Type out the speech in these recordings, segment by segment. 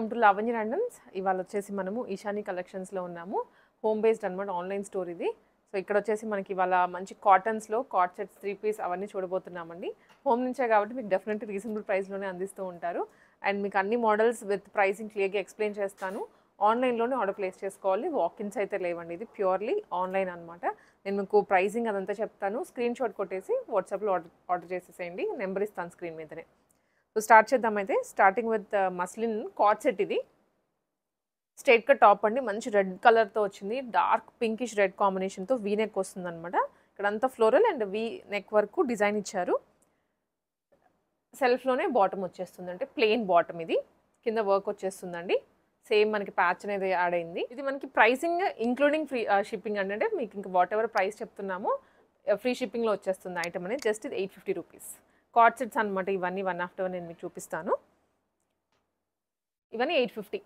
Welcome to Lavanya randoms. ఇవాళ వచ్చేసి మనము ఈశాని కలెక్షన్స్లో ఉన్నాము. హోమ్ బేస్డ్ అనమాట, ఆన్లైన్ స్టోర్ ఇది. సో ఇక్కడ వచ్చేసి మనకి ఇవాళ మంచి కాటన్స్లో కాట్ సెట్స్, 3 పీస్ అవన్నీ చూడబోతున్నామండి. హోమ్ నుంచే కాబట్టి మీకు డెఫినెట్లీ రీజనబుల్ ప్రైస్లోనే అందిస్తూ ఉంటారు. అండ్ మీకు అన్ని మోడల్స్ విత్ ప్రైసింగ్ క్లియర్గా ఎక్స్ప్లెయిన్ చేస్తాను. ఆన్లైన్లోనే ఆర్డర్ ప్లేస్ చేసుకోవాలి, వాకిన్స్ అయితే లేవండి. ఇది ప్యూర్లీ ఆన్లైన్ అనమాట. నేను మీకు ప్రైసింగ్ అదంతా చెప్తాను. స్క్రీన్ షాట్ కొట్టేసి వాట్సాప్లో ఆర్డర్ చేసేసేయండి. నెంబర్ ఇస్తాను స్క్రీన్ మీదనే. సో స్టార్ట్ చేద్దామైతే. Starting with muslin cot set. ఇది స్ట్రైట్ కట్ టాప్ అండి, మంచి రెడ్ కలర్తో వచ్చింది. డార్క్ పింకిష్ రెడ్ కాంబినేషన్తో వీ నెక్ వస్తుంది అనమాట. ఇక్కడ అంతా ఫ్లోరల్ అండ్ వీ నెక్ వరకు డిజైన్ ఇచ్చారు. సెల్ఫ్లోనే బాటమ్ వచ్చేస్తుంది, అంటే ప్లెయిన్ బాటమ్. ఇది కింద వర్క్ వచ్చేస్తుందండి. సేమ్ మనకి ప్యాచ్ అనేది యాడ్ అయింది. ఇది మనకి ప్రైసింగ్ ఇంక్లూడింగ్ ఫ్రీ షిప్పింగ్ అంటే మీకు ఇంకా వాట్ ఎవర్ ప్రైస్ చెప్తున్నామో ఫ్రీ షిప్పింగ్లో వచ్చేస్తుంది ఐటమ్ అనేది. జస్ట్ ఇది 850 రూపీస్. కాట్ సెట్స్ అనమాట ఇవన్నీ. వన్ ఆఫ్టర్ వన్ నేను మీకు చూపిస్తాను. ఇవన్నీ 850.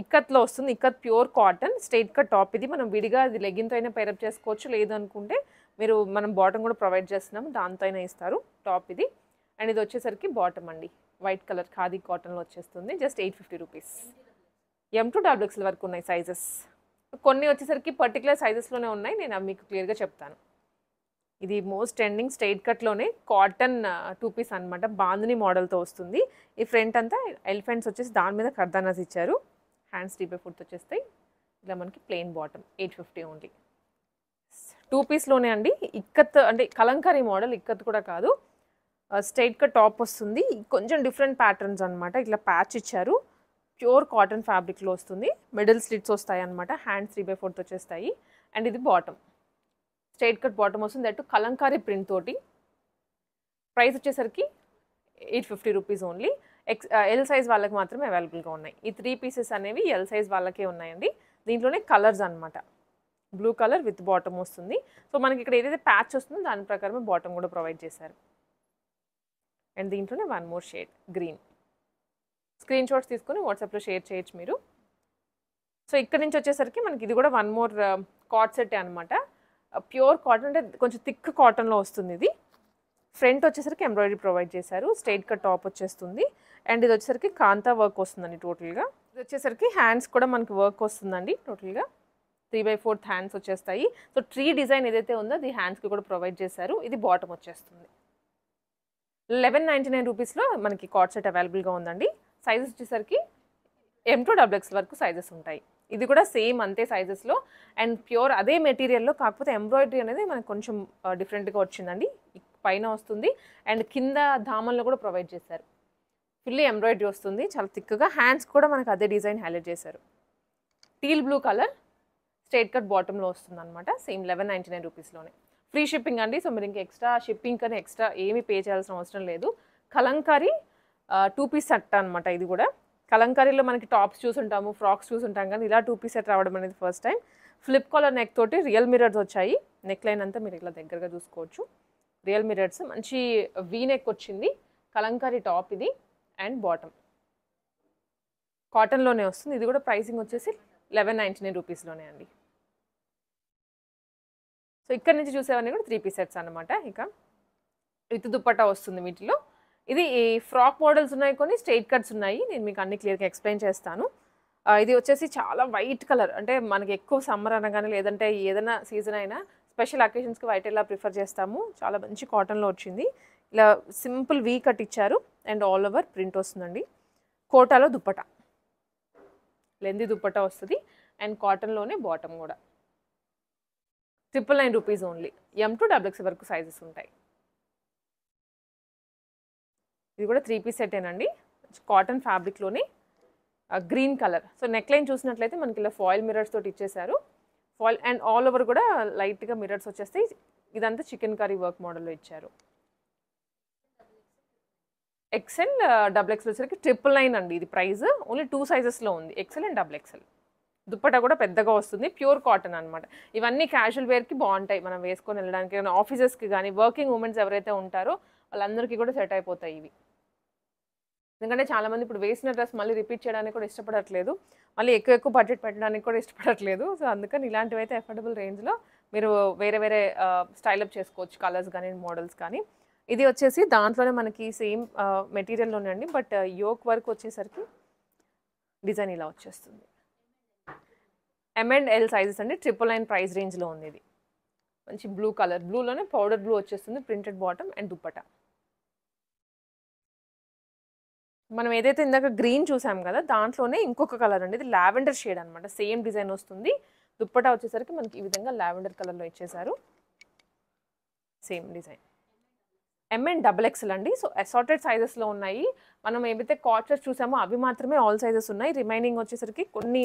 ఇక్కత్లో వస్తుంది. Ikat pure cotton straight cut top. ఇది మనం విడిగా ఇది లెగ్గిన్తో అయినా పేరప్ చేసుకోవచ్చు, లేదు అనుకుంటే మీరు మనం బాటమ్ కూడా ప్రొవైడ్ చేస్తున్నాము, దాంతో అయినా ఇస్తారు. టాప్ ఇది. అండ్ ఇది వచ్చేసరికి బాటమ్ అండి, వైట్ కలర్ ఖాదీ కాటన్లో వచ్చేస్తుంది. Just 850 rupees. M to XXL వరకు ఉన్నాయి సైజెస్. కొన్ని వచ్చేసరికి పర్టికులర్ సైజెస్లోనే ఉన్నాయి, నేను అవి మీకు క్లియర్గా చెప్తాను. ఇది మోస్ట్ ట్రెండింగ్ స్ట్రైట్ కట్లోనే కాటన్ 2 పీస్ అనమాట. బాందిని మోడల్తో వస్తుంది. ఈ ఫ్రంట్ అంతా ఎలిఫెంట్స్ వచ్చేసి దాని మీద కర్దానాస్ ఇచ్చారు. హ్యాండ్స్ 3/4 వచ్చేస్తాయి. ఇలా మనకి ప్లెయిన్ బాటమ్. 850 ఓన్లీ. 2 పీస్లోనే అండి. ఇక్కత్ అంటే కలంకారీ మోడల్, ఇక్కత్ కూడా కాదు. స్ట్రైట్ కట్ టాప్ వస్తుంది. కొంచెం డిఫరెంట్ ప్యాటర్న్స్ అనమాట. ఇట్లా ప్యాచ్ ఇచ్చారు. ప్యూర్ కాటన్ ఫ్యాబ్రిక్లో వస్తుంది. మిడిల్ స్లిట్స్ వస్తాయి అనమాట. హ్యాండ్స్ 3/4 వచ్చేస్తాయి. అండ్ ఇది బాటమ్, స్ట్రైట్ కట్ బాటమ్ వస్తుంది. దట్ కలంకారీ ప్రింట్ తోటి. ప్రైస్ వచ్చేసరికి 850 రూపీస్ ఓన్లీ. ఎల్ సైజ్ వాళ్ళకి మాత్రమే అవైలబుల్గా ఉన్నాయి. ఈ 3 పీసెస్ అనేవి ఎల్ సైజ్ వాళ్ళకే ఉన్నాయండి. దీంట్లోనే కలర్స్ అనమాట. బ్లూ కలర్ విత్ బాటమ్ వస్తుంది. సో మనకి ఇక్కడ ఏదైతే ప్యాచ్ వస్తుందో దాని ప్రకారమే బాటమ్ కూడా ప్రొవైడ్ చేశారు. అండ్ దీంట్లోనే one more shade green. Screen shots తీసుకొని వాట్సాప్లో షేర్ చేయొచ్చు మీరు. సో ఇక్కడ నుంచి వచ్చేసరికి మనకి ఇది కూడా వన్ మోర్ కాట్ సెట్ అనమాట. ప్యూర్ కాటన్, అంటే కొంచెం థిక్ కాటన్లో వస్తుంది. ఇది ఫ్రంట్ వచ్చేసరికి ఎంబ్రాయిడరీ ప్రొవైడ్ చేశారు. స్ట్రైట్ కట్ టాప్ వచ్చేస్తుంది. అండ్ ఇది వచ్చేసరికి కాంతా వర్క్ వస్తుందండి టోటల్గా. ఇది వచ్చేసరికి హ్యాండ్స్ కూడా మనకి వర్క్ వస్తుందండి. టోటల్గా 3/4 హ్యాండ్స్ వచ్చేస్తాయి. సో ట్రీ డిజైన్ ఏదైతే ఉందో అది హ్యాండ్స్కి కూడా ప్రొవైడ్ చేశారు. ఇది బాటమ్ వచ్చేస్తుంది. 1199 రూపీస్లో మనకి కాట్ సెట్ అవైలబుల్గా ఉందండి. సైజెస్ వచ్చేసరికి M to XXL వరకు సైజెస్ ఉంటాయి. ఇది కూడా సేమ్ అంతే సైజెస్లో అండ్ ప్యూర్ అదే మెటీరియల్లో, కాకపోతే ఎంబ్రాయిడరీ అనేది మనకు కొంచెం డిఫరెంట్గా వచ్చిందండి. పైన వస్తుంది అండ్ కింద దామన్లో కూడా ప్రొవైడ్ చేశారు. ఫుల్లీ ఎంబ్రాయిడరీ వస్తుంది, చాలా థిక్గా. హ్యాండ్స్ కూడా మనకు అదే డిజైన్ హైలైట్ చేశారు. Teal blue colour straight cut బాటంలో వస్తుంది అనమాట. సేమ్ 1199 రూపీస్లోనే. ఫ్రీ షిప్పింగ్ అండి. సో మీరు ఇంకా ఎక్స్ట్రా షిప్పింగ్ కానీ ఎక్స్ట్రా ఏమీ పే చేయాల్సిన అవసరం లేదు. కలంకారీ 2 పీస్ సెట్ అనమాట. ఇది కూడా కలంకారీలో మనకి టాప్స్ చూసుంటాము, ఫ్రాక్స్ చూసుంటాం, కానీ ఇలా 2 పీస్ సెట్ రావడం అనేది first time. Flip collar neck తోటి రియల్ మిరర్స్ వచ్చాయి. నెక్ లైన్ అంతా మీరు ఇలా దగ్గరగా చూసుకోవచ్చు. రియల్ మిరర్స్, మంచి వీ నెక్ వచ్చింది. కలంకారీ టాప్ ఇది. అండ్ బాటమ్ కాటన్లోనే వస్తుంది. ఇది కూడా ప్రైసింగ్ వచ్చేసి 1199 రూపీస్లోనే అండి. సో ఇక్కడ నుంచి చూసేవన్నీ కూడా 3 పీస్ సెట్స్ అనమాట. ఇక విత్ దుప్పట్టా వస్తుంది వీటిలో. ఇది ఫ్రాక్ మోడల్స్ ఉన్నాయి, కొన్ని స్ట్రైట్ కట్స్ ఉన్నాయి. నేను మీకు అన్ని క్లియర్గా ఎక్స్ప్లెయిన్ చేస్తాను. ఇది వచ్చేసి చాలా వైట్ కలర్, అంటే మనకి ఎక్కువ సమ్మర్ అనగానే లేదంటే ఏదైనా సీజన్ అయినా స్పెషల్ అకేషన్స్కి వైట్ ఎలా ప్రిఫర్ చేస్తాము. చాలా మంచి కాటన్లో వచ్చింది. ఇలా సింపుల్ వీ కట్ ఇచ్చారు అండ్ ఆల్ ఓవర్ ప్రింట్ వస్తుందండి. కోటాలో దుప్పటా, లెంది దుప్పటా వస్తుంది. అండ్ కాటన్లోనే బాటమ్ కూడా. 999 rupees only. M to XXL వరకు సైజెస్ ఉంటాయి. ఇది కూడా 3 పీస్ సెట్టేనండి. కాటన్ ఫ్యాబ్రిక్లోనే green colour. So neck line చూసినట్లయితే మనకి ఇలా ఫాయిల్ మిరర్స్ తోటి ఇచ్చేసారు. ఫాయిల్ అండ్ ఆల్ ఓవర్ కూడా లైట్గా మిరర్స్ వచ్చేస్తాయి. ఇదంతా చికెన్ కర్రీ వర్క్ మోడల్లో ఇచ్చారు. XL XXL వచ్చేసరికి 999 అండి. ఇది ప్రైస్ ఓన్లీ 2 సైజెస్లో ఉంది, XL అండ్ XXL. దుప్పటా కూడా పెద్దగా వస్తుంది. ప్యూర్ కాటన్ అనమాట. ఇవన్నీ క్యాజువల్ వేర్కి బాగుంటాయి, మనం వేసుకొని వెళ్ళడానికి. ఆఫీసెస్కి కానీ వర్కింగ్ ఉమెన్స్ ఎవరైతే ఉంటారో వాళ్ళందరికీ కూడా సెట్ అయిపోతాయి ఇవి. ఎందుకంటే చాలామంది ఇప్పుడు వేసిన డ్రెస్ మళ్ళీ రిపీట్ చేయడానికి కూడా ఇష్టపడట్లేదు, మళ్ళీ ఎక్కువ బడ్జెట్ పెట్టడానికి కూడా ఇష్టపడట్లేదు. సో అందుకని ఇలాంటివి అయితే అఫోర్డబుల్ రేంజ్లో మీరు వేరే వేరే స్టైలప్ చేసుకోవచ్చు, కలర్స్ కానీ మోడల్స్ కానీ. ఇది వచ్చేసి దాంట్లోనే మనకి సేమ్ మెటీరియల్లోనే అండి, బట్ యోక్ వర్క్ వచ్చేసరికి డిజైన్ ఇలా వచ్చేస్తుంది. M&L సైజెస్ అండి, 999 ప్రైస్ రేంజ్లో ఉంది. ఇది మంచి బ్లూ కలర్, బ్లూలోనే పౌడర్ బ్లూ వచ్చేస్తుంది, ప్రింటెడ్ బాటమ్ అండ్ దుప్పటా. మనం ఏదైతే ఇందాక గ్రీన్ చూసాం కదా, దాంట్లోనే ఇంకొక కలర్ అండి, ఇది లావెండర్ షేడ్ అనమాట. సేమ్ డిజైన్ వస్తుంది. దుప్పటా వచ్చేసరికి మనకి ఈ విధంగా లావెండర్ కలర్లో ఇచ్చేసారు. Same design. M&XXL అండి. సో అసార్టెడ్ సైజెస్లో ఉన్నాయి. మనం ఏవైతే కాట్సెస్ చూసామో అవి మాత్రమే ఆల్ సైజెస్ ఉన్నాయి. రిమైనింగ్ వచ్చేసరికి కొన్ని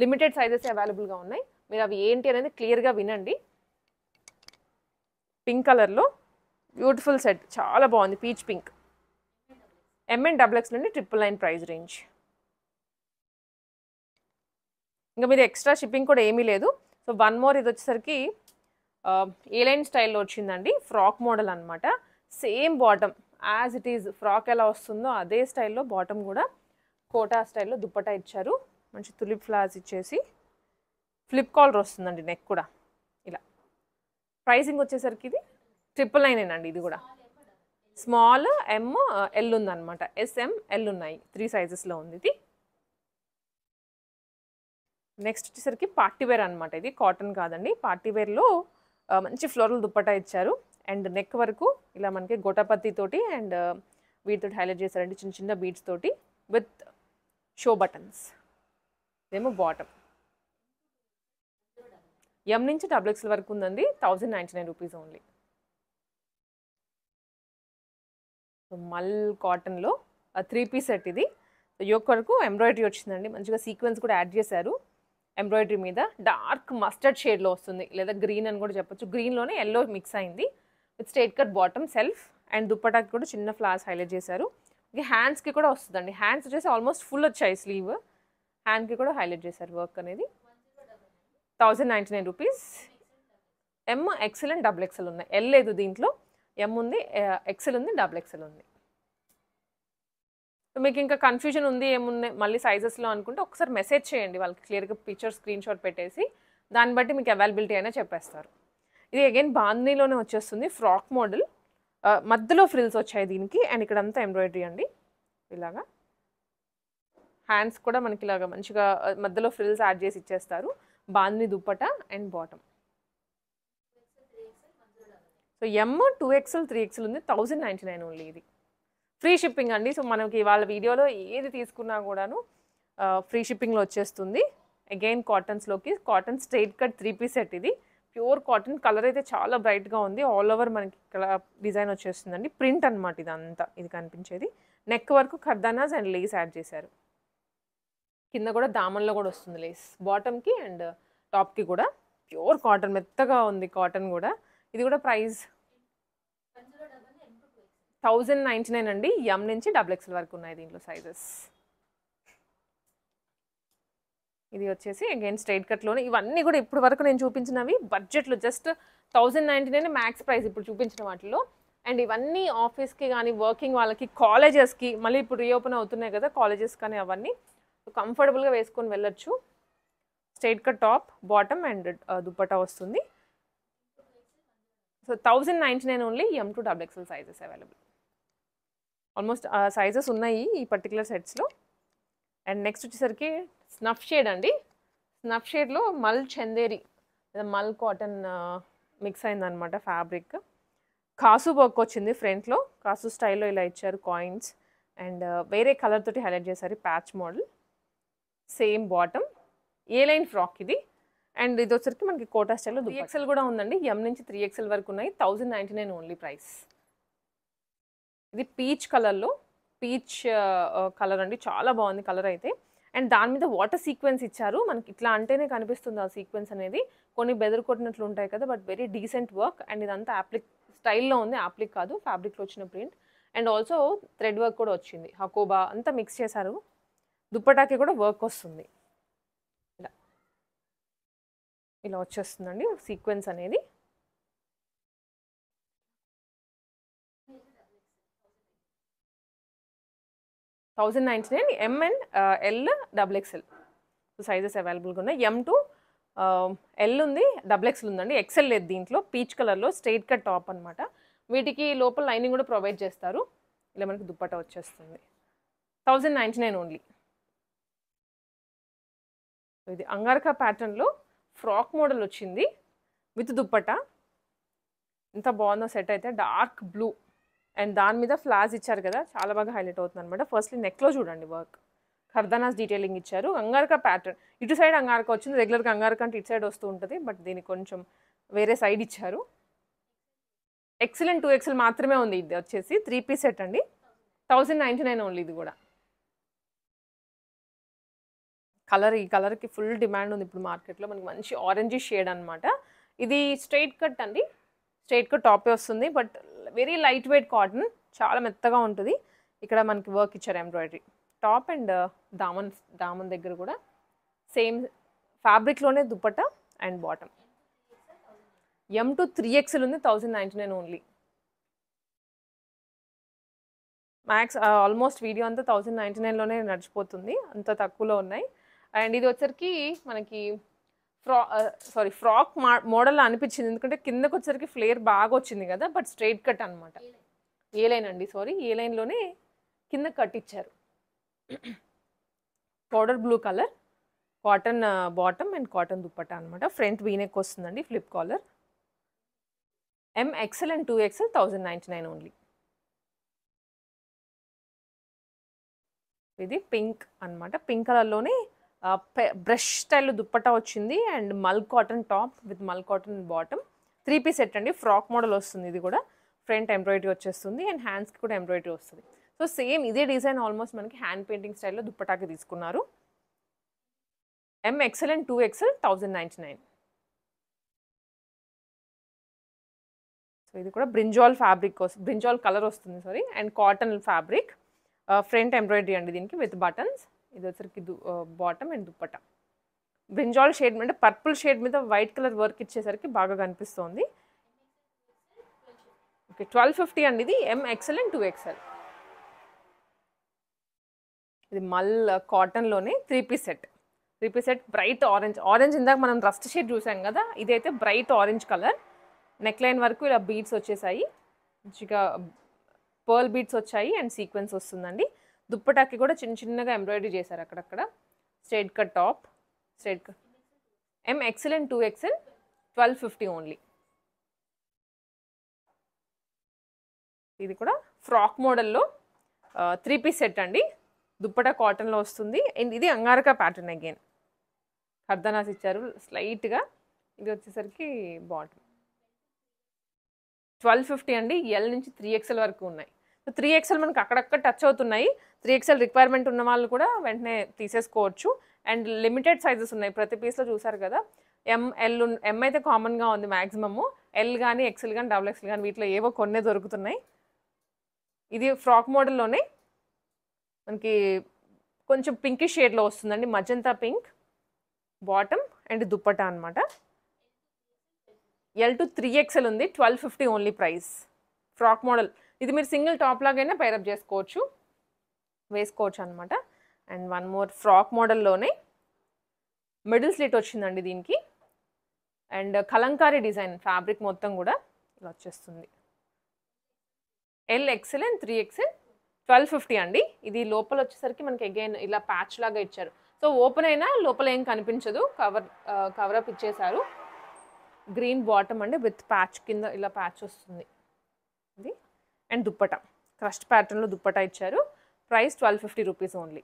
లిమిటెడ్ సైజెస్ అవైలబుల్గా ఉన్నాయి. మీరు అవి ఏంటి అనేది క్లియర్గా వినండి. పింక్ కలర్లో బ్యూటిఫుల్ సెట్, చాలా బాగుంది, పీచ్ పింక్. M&XXL నుండి 999 ప్రైస్ రేంజ్. ఇంకా మీద ఎక్స్ట్రా షిప్పింగ్ కూడా ఏమీ లేదు. సో వన్ మోర్, ఇది వచ్చేసరికి ఏలైన్ స్టైల్లో వచ్చిందండి, ఫ్రాక్ మోడల్ అనమాట. Same bottom as it is, frock ఎలా వస్తుందో అదే స్టైల్లో బాటమ్ కూడా కోటా స్టైల్లో దుప్పటా ఇచ్చారు. మంచి తులిప్ ఫ్లవర్స్ ఇచ్చేసి ఫ్లిప్ కాలర్ వస్తుందండి, నెక్ కూడా ఇలా. ప్రైసింగ్ వచ్చేసరికి ఇది 999 అండి. ఇది కూడా స్మాల్, M, L ఉందన్నమాట. SM, L ఉన్నాయి, 3 సైజెస్లో ఉంది ఇది. నెక్స్ట్ వచ్చేసరికి పార్టీవేర్ అనమాట. ఇది కాటన్ కాదండి, పార్టీవేర్లో మంచి ఫ్లోరల్ దుప్పటా ఇచ్చారు. అండ్ నెక్ వరకు ఇలా మనకి గోటాపత్తి తోటి అండ్ వీటితో హైలైట్ చేశారండి, చిన్న చిన్న బీడ్స్ తోటి విత్ షో బటన్స్. ఇదేమో బాటమ్. M నుంచి XXL వరకు ఉందండి, 1099 రూపీస్ ఓన్లీ. సో మల్ కాటన్లో 3 పీస్ సెట్ ఇది. యోక్ వరకు ఎంబ్రాయిడరీ వచ్చిందండి, మంచిగా సీక్వెన్స్ కూడా యాడ్ చేశారు. ఎంబ్రాయిడరీ మీద డార్క్ మస్టర్డ్ షేడ్లో వస్తుంది, లేదా గ్రీన్ అని కూడా చెప్పొచ్చు. గ్రీన్లోనే ఎల్లో మిక్స్ అయింది with straight cut bottom self. And దుప్పటాకి కూడా చిన్న ఫ్లవర్స్ హైలైట్ చేశారు. ఇక హ్యాండ్స్కి కూడా వస్తుందండి. హ్యాండ్స్ వచ్చేసి ఆల్మోస్ట్ ఫుల్ వచ్చాయి, స్లీవ్ హ్యాండ్కి కూడా హైలైట్ చేశారు వర్క్ అనేది. 1099 rupees. M, XL and XXL ఉన్నాయి. L లేదు దీంట్లో, M ఉంది, XL ఉంది, XXL ఉంది. మీకు ఇంకా కన్ఫ్యూజన్ ఉంది ఏమున్నాయి మళ్ళీ సైజెస్లో అనుకుంటే ఒకసారి మెసేజ్ చేయండి వాళ్ళకి, క్లియర్గా పిక్చర్ స్క్రీన్ షాట్ పెట్టేసి దాన్ని బట్టి మీకు అవైలబిలిటీ అయినా చెప్పేస్తారు. ఇది అగైన్ బాందీలోనే వచ్చేస్తుంది, ఫ్రాక్ మోడల్. మధ్యలో ఫ్రిల్స్ వచ్చాయి దీనికి. అండ్ ఇక్కడంతా ఎంబ్రాయిడరీ అండి ఇలాగా. హ్యాండ్స్ కూడా మనకి ఇలాగా మంచిగా మధ్యలో ఫ్రిల్స్ యాడ్ చేసి ఇచ్చేస్తారు. Bandhani dupatta and bottom. So M, 2XL, 3XL ఉంది, 1099 ఓన్లీ. ఇది ఫ్రీ షిప్పింగ్ అండి. సో మనకి వాళ్ళ వీడియోలో ఏది తీసుకున్నా కూడాను ఫ్రీ షిప్పింగ్లో వచ్చేస్తుంది. అగైన్ కాటన్స్లోకి, cotton straight cut 3 piece set. ఇది ప్యూర్ కాటన్, కలర్ అయితే చాలా బ్రైట్గా ఉంది. ఆల్ ఓవర్ మనకి ఇక్కడ డిజైన్ వచ్చేస్తుందండి, ప్రింట్ అనమాట ఇదంతా. ఇది కనిపించేది నెక్ వరకు ఖర్దానాస్ అండ్ లేస్ యాడ్ చేశారు. కింద కూడా దామన్లో కూడా వస్తుంది లేస్, బాటమ్కి అండ్ టాప్కి కూడా. ప్యూర్ కాటన్, మెత్తగా ఉంది కాటన్ కూడా. ఇది కూడా ప్రైస్ 1099 అండి. M నుంచి XXL వరకు ఉన్నాయి దీంట్లో సైజెస్. ఇది వచ్చేసి అగైన్ స్ట్రైట్ కట్లోనే. ఇవన్నీ కూడా ఇప్పుడు వరకు నేను చూపించినవి బడ్జెట్లో జస్ట్ 1099 మ్యాక్స్ ప్రైస్ ఇప్పుడు చూపించిన వాటిలో. అండ్ ఇవన్నీ ఆఫీస్కి కానీ, వర్కింగ్ వాళ్ళకి, కాలేజెస్కి, మళ్ళీ ఇప్పుడు రీఓపెన్ అవుతున్నాయి కదా కాలేజెస్ కానీ, అవన్నీ కంఫర్టబుల్గా వేసుకొని వెళ్ళొచ్చు. Straight cut top, bottom and dupatta వస్తుంది. So 1099 only. M to XXL sizes available. Almost sizes ఉన్నాయి ఈ పర్టికులర్ సెట్స్లో. అండ్ నెక్స్ట్ వచ్చేసరికి స్నఫ్ షేడ్ అండి. స్నఫ్ షేడ్లో మల్ చందేరి లేదా మల్ కాటన్ మిక్స్ అయిందనమాట ఫ్యాబ్రిక్. కాసు వర్క్ వచ్చింది ఫ్రంట్లో, కాసు స్టైల్లో ఇలా ఇచ్చారు కాయిన్స్. అండ్ వేరే కలర్ తోటి హైలైట్ చేశారు, patch model. Same bottom, A line frock ఇది. అండ్ ఇది వచ్చరికి మనకి కోటా స్టైల్లో 3XL కూడా ఉందండి. M నుంచి 3XL వరకు ఉన్నాయి, 1099 ఓన్లీ ప్రైస్. ఇది పీచ్ కలర్లో, పీచ్ కలర్ అండి, చాలా బాగుంది కలర్ అయితే. అండ్ దాని మీద వాటర్ సీక్వెన్స్ ఇచ్చారు. మనకి ఇట్లా అంటేనే కనిపిస్తుంది ఆ సీక్వెన్స్ అనేది. కొన్ని బెదర్ కొట్టినట్లు ఉంటాయి కదా, but very decent work. And ఇదంతా యాప్లిక్ స్టైల్లో ఉంది, యాప్లిక్ కాదు, ఫ్యాబ్రిక్లో వచ్చిన print. And also thread work కూడా వచ్చింది, హకోబా అంతా మిక్స్ చేశారు. దుప్పటాకి కూడా వర్క్ వస్తుంది, ఇలా వచ్చేస్తుందండి సీక్వెన్స్ అనేది. $1099 M and L XXL sizes అవైలబుల్గా ఉన్నాయి. M to L ఉంది, XXL ఉందండి. XL లేదు దీంట్లో. పీచ్ కలర్లో స్ట్రైట్ కట్ టాప్ అనమాట. వీటికి లోపల లైనింగ్ కూడా ప్రొవైడ్ చేస్తారు. ఇలా మనకి దుప్పటా వచ్చేస్తుంది. 1099 ఓన్లీ. ఇది అంగారకా ప్యాటర్న్లో ఫ్రాక్ మోడల్ వచ్చింది విత్ దుప్పటా. ఇంత బాగుందో సెట్ అయితే, డార్క్ బ్లూ అండ్ దాని మీద ఫ్లాస్ ఇచ్చారు కదా, చాలా బాగా హైలైట్ అవుతుంది అనమాట. ఫస్ట్లీ నెక్లో చూడండి వర్క్, ఖర్దానాస్ డీటెయిలింగ్ ఇచ్చారు. అంగారకా ప్యాటర్న్, ఇటు సైడ్ అంగారకా వచ్చింది, రెగ్యులర్గా అంగారకా అంటే ఇటు సైడ్ వస్తూ ఉంటుంది, బట్ దీనికి కొంచెం వేరే సైడ్ ఇచ్చారు. ఎక్సెల్ 2XL మాత్రమే ఉంది. ఇది వచ్చేసి 3 పీస్ సెట్ అండి, 1099 ఓన్లీ. ఇది కూడా కలర్, ఈ కలర్కి ఫుల్ డిమాండ్ ఉంది ఇప్పుడు మార్కెట్లో. మనకి మంచి ఆరెంజ్ షేడ్ అనమాట. ఇది స్ట్రైట్ కట్ అండి, స్ట్రైట్ కట్ టాపే వస్తుంది, but very light weight cotton, చాలా మెత్తగా ఉంటుంది. ఇక్కడ మనకి వర్క్ ఇచ్చారు ఎంబ్రాయిడరీ. టాప్ అండ్ దామన్ దగ్గర కూడా సేమ్ ఫ్యాబ్రిక్లోనే dupatta and bottom. M to 3XL ఉంది, 1099 ఓన్లీ. మ్యాక్స్ ఆల్మోస్ట్ వీడియో అంతా 1099లోనే నడిచిపోతుంది, అంత తక్కువలో ఉన్నాయి. అండ్ ఇది వచ్చరికి మనకి ఫ్రాక్ మోడల్ అనిపించింది, ఎందుకంటే కిందకు వచ్చరికి ఫ్లేర్ బాగా వచ్చింది కదా, బట్ స్ట్రైట్ కట్ అనమాట. ఏ లైన్ అండి, సారీ, ఏ లైన్లోనే కింద కట్ ఇచ్చారు. Powder blue colour, cotton bottom and cotton dupatta అనమాట. ఫ్రంట్ వీనెక్ వస్తుందండి, flip collar. MXL and 2XL 1099 only. ఇది పింక్ అనమాట, పింక్ కలర్లోనే బ్రష్ స్టైల్ దుప్పట్టా వచ్చింది and mul cotton top with mul cotton bottom. 3 piece set అండి, ఫ్రాక్ మోడల్ వస్తుంది. ఇది కూడా ఫ్రంట్ ఎంబ్రాయిడరీ వచ్చేస్తుంది అండ్ హ్యాండ్స్కి కూడా ఎంబ్రాయిడరీ వస్తుంది. సో సేమ్ ఇదే డిజైన్ ఆల్మోస్ట్ మనకి హ్యాండ్ పెయింటింగ్ స్టైల్లో దుప్పటాకి తీసుకున్నారు. MXL and 2XL 1099. సో ఇది కూడా బ్రింజాల్ ఫ్యాబ్రిక్, బ్రింజాల్ కలర్ వస్తుంది, sorry, and cotton fabric. Front embroidery అండి దీనికి విత్ బటన్స్. ఇది వచ్చరికి bottom and dupatta. Brinjal shade అంటే పర్పుల్ షేడ్ మీద వైట్ కలర్ వర్క్ ఇచ్చేసరికి బాగా కనిపిస్తుంది. ఓకే, 1250 అండి ఇది. MXL and 2XL. ఇది మల్ కాటన్లోనే 3 piece set. 3 piece set bright orange ఇందాక మనం రస్ట్ షేడ్ చూసాం కదా, ఇదైతే bright orange colour. Neck line వరకు ఇలా బీడ్స్ వచ్చేసాయి, మంచిగా పర్ల్ బీడ్స్ వచ్చాయి అండ్ సీక్వెన్స్ వస్తుందండి. దుప్పటాకి కూడా చిన్న చిన్నగా ఎంబ్రాయిడరీ చేశారు అక్కడక్కడ. Straight cut top, straight cut. MXL and 2XL 1250 only. ఇది కూడా ఫ్రాక్ మోడల్లో 3 పీస్ సెట్ అండి, దుప్పటా కాటన్లో వస్తుంది. అండ్ ఇది అంగారకా ప్యాటర్న్ అగైన్, ఖర్దానాస్ ఇచ్చారు స్లైట్గా. ఇది వచ్చేసరికి బాటమ్. 1250 అండి. L నుంచి 3XL వరకు ఉన్నాయి. సో 3XL మనకు అక్కడక్కడ టచ్ అవుతున్నాయి. 3XL రిక్వైర్మెంట్ ఉన్న వాళ్ళు కూడా వెంటనే తీసేసుకోవచ్చు. అండ్ లిమిటెడ్ సైజెస్ ఉన్నాయి ప్రతి పీస్లో, చూసారు కదా. M అయితే కామన్గా ఉంది మ్యాక్సిమము. L కానీ XL కానీ XXL కానీ వీటిలో ఏవో కొన్నే దొరుకుతున్నాయి. ఇది ఫ్రాక్ మోడల్లోనే మనకి కొంచెం పింకిష్ షేడ్లో వస్తుందండి, magenta pink. Bottom and dupatta అనమాట. L to 3XL ఉంది, 1250 ఓన్లీ ప్రైస్. ఫ్రాక్ మోడల్ ఇది, మీరు సింగిల్ టాప్ లాగైనా పైరప్ చేసుకోవచ్చు, వేసుకోవచ్చు అనమాట. అండ్ వన్ మోర్ ఫ్రాక్ మోడల్లోనే మిడిల్ స్లిట్ వచ్చిందండి దీనికి. అండ్ కలంకారీ డిజైన్ ఫ్యాబ్రిక్ మొత్తం కూడా ఇలా వచ్చేస్తుంది. LXL and 3XL 1250 అండి. ఇది లోపల వచ్చేసరికి మనకి అగైన్ ఇలా ప్యాచ్ లాగా ఇచ్చారు. సో ఓపెన్ అయినా లోపల ఏం కనిపించదు, కవరప్ ఇచ్చేసారు. గ్రీన్ బాటమ్ అండి విత్ ప్యాచ్, కింద ఇలా ప్యాచ్ వస్తుంది ఇది. అండ్ దుప్పటా క్రస్ట్ ప్యాటర్న్లో దుప్పటా ఇచ్చారు. Price 1250 rupees only.